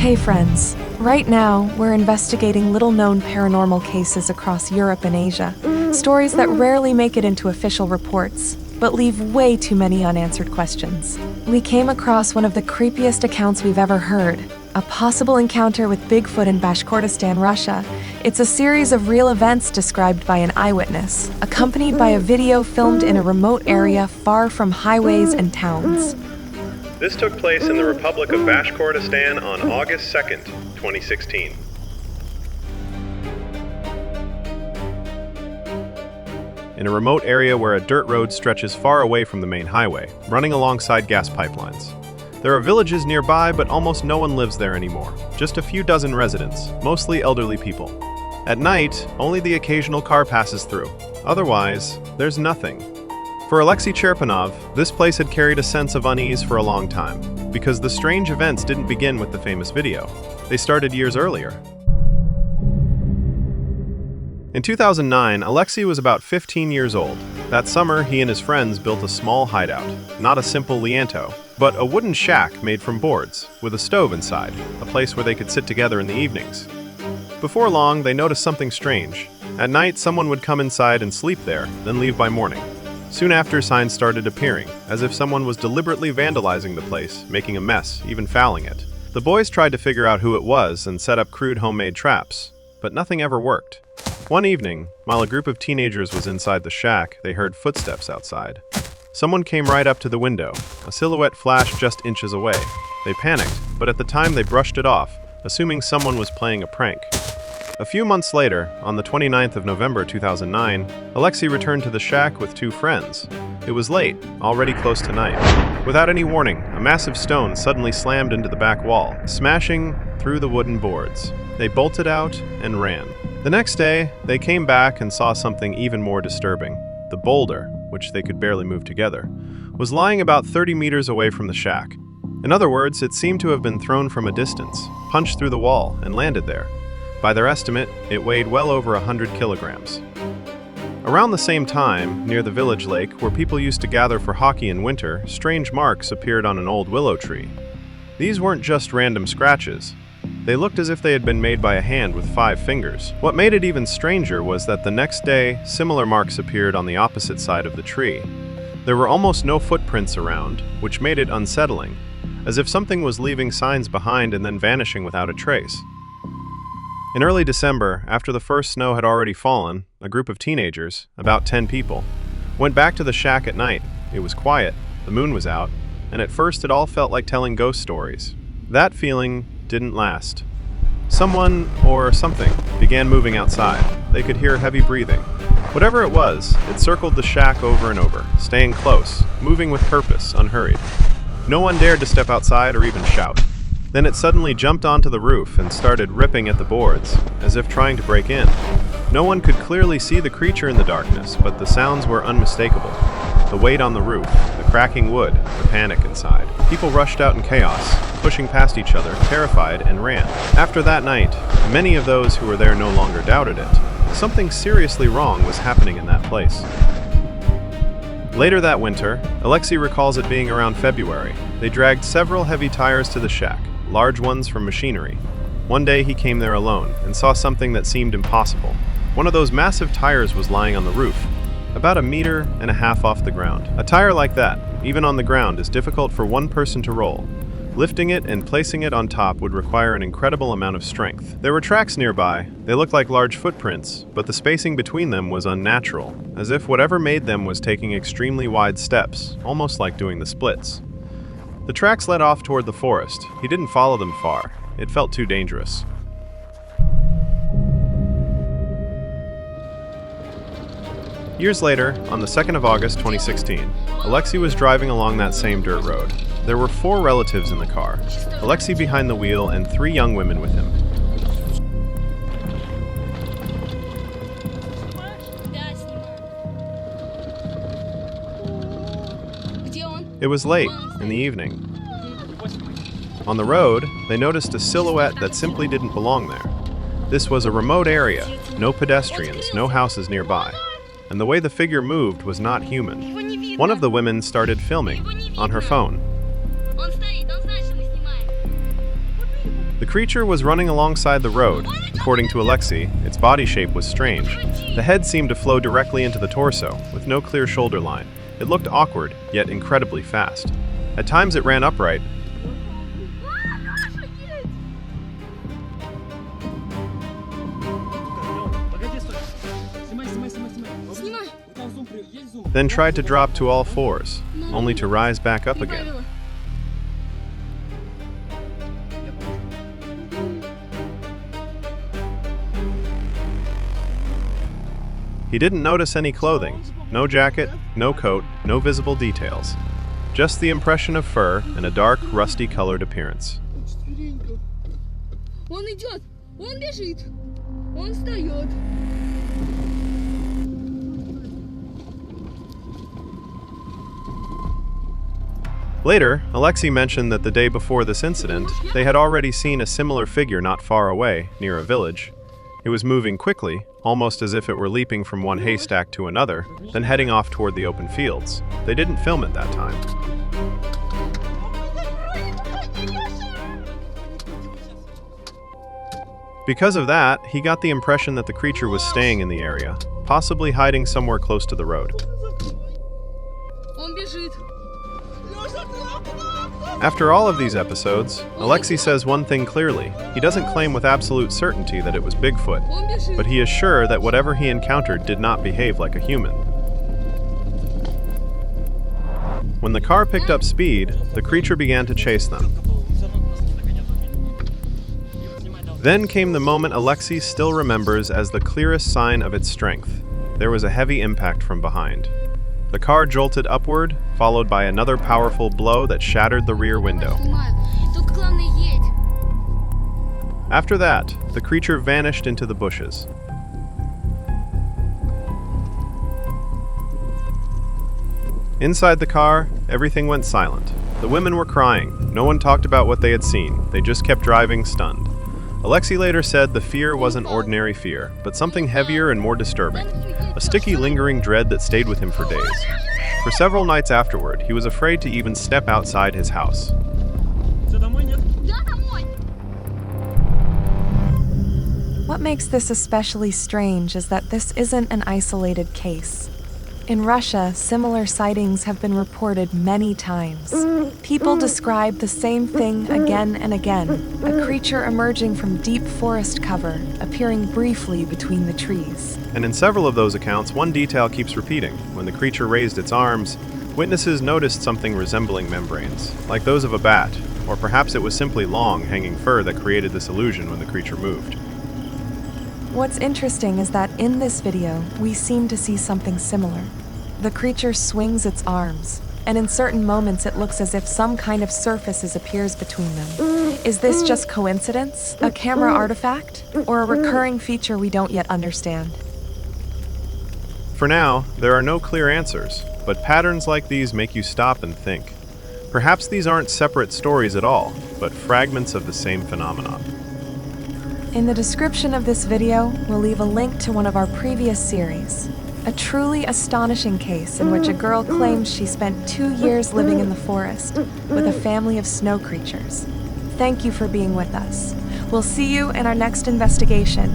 Hey friends, right now we're investigating little-known paranormal cases across Europe and Asia. Stories that rarely make it into official reports, but leave way too many unanswered questions. We came across one of the creepiest accounts we've ever heard, a possible encounter with Bigfoot in Bashkortostan, Russia. It's a series of real events described by an eyewitness, accompanied by a video filmed in a remote area far from highways and towns. This took place in the Republic of Bashkortostan on August 2nd, 2016. In a remote area where a dirt road stretches far away from the main highway, running alongside gas pipelines. There are villages nearby, but almost no one lives there anymore. Just a few dozen residents, mostly elderly people. At night, only the occasional car passes through. Otherwise, there's nothing. For Alexei Cherpanov, this place had carried a sense of unease for a long time, because the strange events didn't begin with the famous video. They started years earlier. In 2009, Alexei was about 15 years old. That summer, he and his friends built a small hideout. Not a simple lianto, but a wooden shack made from boards, with a stove inside, a place where they could sit together in the evenings. Before long, they noticed something strange. At night, someone would come inside and sleep there, then leave by morning. Soon after, signs started appearing, as if someone was deliberately vandalizing the place, making a mess, even fouling it. The boys tried to figure out who it was and set up crude homemade traps, but nothing ever worked. One evening, while a group of teenagers was inside the shack, they heard footsteps outside. Someone came right up to the window. A silhouette flashed just inches away. They panicked, but at the time they brushed it off, assuming someone was playing a prank. A few months later, on the 29th of November 2009, Alexei returned to the shack with two friends. It was late, already close to night. Without any warning, a massive stone suddenly slammed into the back wall, smashing through the wooden boards. They bolted out and ran. The next day, they came back and saw something even more disturbing. The boulder, which they could barely move together, was lying about 30 meters away from the shack. In other words, it seemed to have been thrown from a distance, punched through the wall, and landed there. By their estimate, it weighed well over 100 kilograms. Around the same time, near the village lake where people used to gather for hockey in winter, strange marks appeared on an old willow tree. These weren't just random scratches. They looked as if they had been made by a hand with 5 fingers. What made it even stranger was that the next day, similar marks appeared on the opposite side of the tree. There were almost no footprints around, which made it unsettling, as if something was leaving signs behind and then vanishing without a trace. In early December, after the first snow had already fallen, a group of teenagers, about 10 people, went back to the shack at night. It was quiet, the moon was out, and at first it all felt like telling ghost stories. That feeling didn't last. Someone, or something, began moving outside. They could hear heavy breathing. Whatever it was, it circled the shack over and over, staying close, moving with purpose, unhurried. No one dared to step outside or even shout. Then it suddenly jumped onto the roof and started ripping at the boards, as if trying to break in. No one could clearly see the creature in the darkness, but the sounds were unmistakable. The weight on the roof, the cracking wood, the panic inside. People rushed out in chaos, pushing past each other, terrified, and ran. After that night, many of those who were there no longer doubted it. Something seriously wrong was happening in that place. Later that winter, Alexei recalls it being around February. They dragged several heavy tires to the shack, large ones from machinery. One day he came there alone and saw something that seemed impossible. One of those massive tires was lying on the roof, about 1.5 meters off the ground. A tire like that, even on the ground, is difficult for one person to roll. Lifting it and placing it on top would require an incredible amount of strength. There were tracks nearby. They looked like large footprints, but the spacing between them was unnatural, as if whatever made them was taking extremely wide steps, almost like doing the splits. The tracks led off toward the forest. He didn't follow them far. It felt too dangerous. Years later, on the 2nd of August 2016, Alexei was driving along that same dirt road. There were 4 relatives in the car, Alexei behind the wheel and 3 young women with him. It was late, in the evening. On the road, they noticed a silhouette that simply didn't belong there. This was a remote area, no pedestrians, no houses nearby, and the way the figure moved was not human. One of the women started filming, on her phone. The creature was running alongside the road. According to Alexei, its body shape was strange. The head seemed to flow directly into the torso, with no clear shoulder line. It looked awkward, yet incredibly fast. At times it ran upright. Then tried to drop to all fours, only to rise back up again. He didn't notice any clothing, no jacket, no coat, no visible details. Just the impression of fur and a dark, rusty-colored appearance. Он идет! Он бежит! Он встает! Later, Alexei mentioned that the day before this incident, they had already seen a similar figure not far away, near a village. It was moving quickly, almost as if it were leaping from one haystack to another, then heading off toward the open fields. They didn't film it that time. Because of that, he got the impression that the creature was staying in the area, possibly hiding somewhere close to the road. Он бежит! After all of these episodes, Alexei says one thing clearly. He doesn't claim with absolute certainty that it was Bigfoot, Он бежит! but he is sure that whatever he encountered did not behave like a human. When the car picked up speed, the creature began to chase them. Then came the moment Alexei still remembers as the clearest sign of its strength. There was a heavy impact from behind. The car jolted upward, followed by another powerful blow that shattered the rear window. Только главное едь! After that, the creature vanished into the bushes. Inside the car, everything went silent. The women were crying. No one talked about what they had seen. They just kept driving, stunned. Alexei later said the fear wasn't ordinary fear, but something heavier and more disturbing. A sticky, lingering dread that stayed with him for days. For several nights afterward, he was afraid to even step outside his house. Да, домой! What makes this especially strange is that this isn't an isolated case. In Russia, similar sightings have been reported many times. People describe the same thing again and again, a creature emerging from deep forest cover, appearing briefly between the trees. And in several of those accounts, one detail keeps repeating. When the creature raised its arms, witnesses noticed something resembling membranes, like those of a bat, or perhaps it was simply long, hanging fur that created this illusion when the creature moved. What's interesting is that in this video, we seem to see something similar. The creature swings its arms, and in certain moments it looks as if some kind of surface appears between them. Is this just coincidence, a camera artifact, or a recurring feature we don't yet understand? For now, there are no clear answers, but patterns like these make you stop and think. Perhaps these aren't separate stories at all, but fragments of the same phenomenon. In the description of this video, we'll leave a link to one of our previous series. A truly astonishing case in which a girl claims she spent 2 years living in the forest with a family of snow creatures. Thank you for being with us. We'll see you in our next investigation.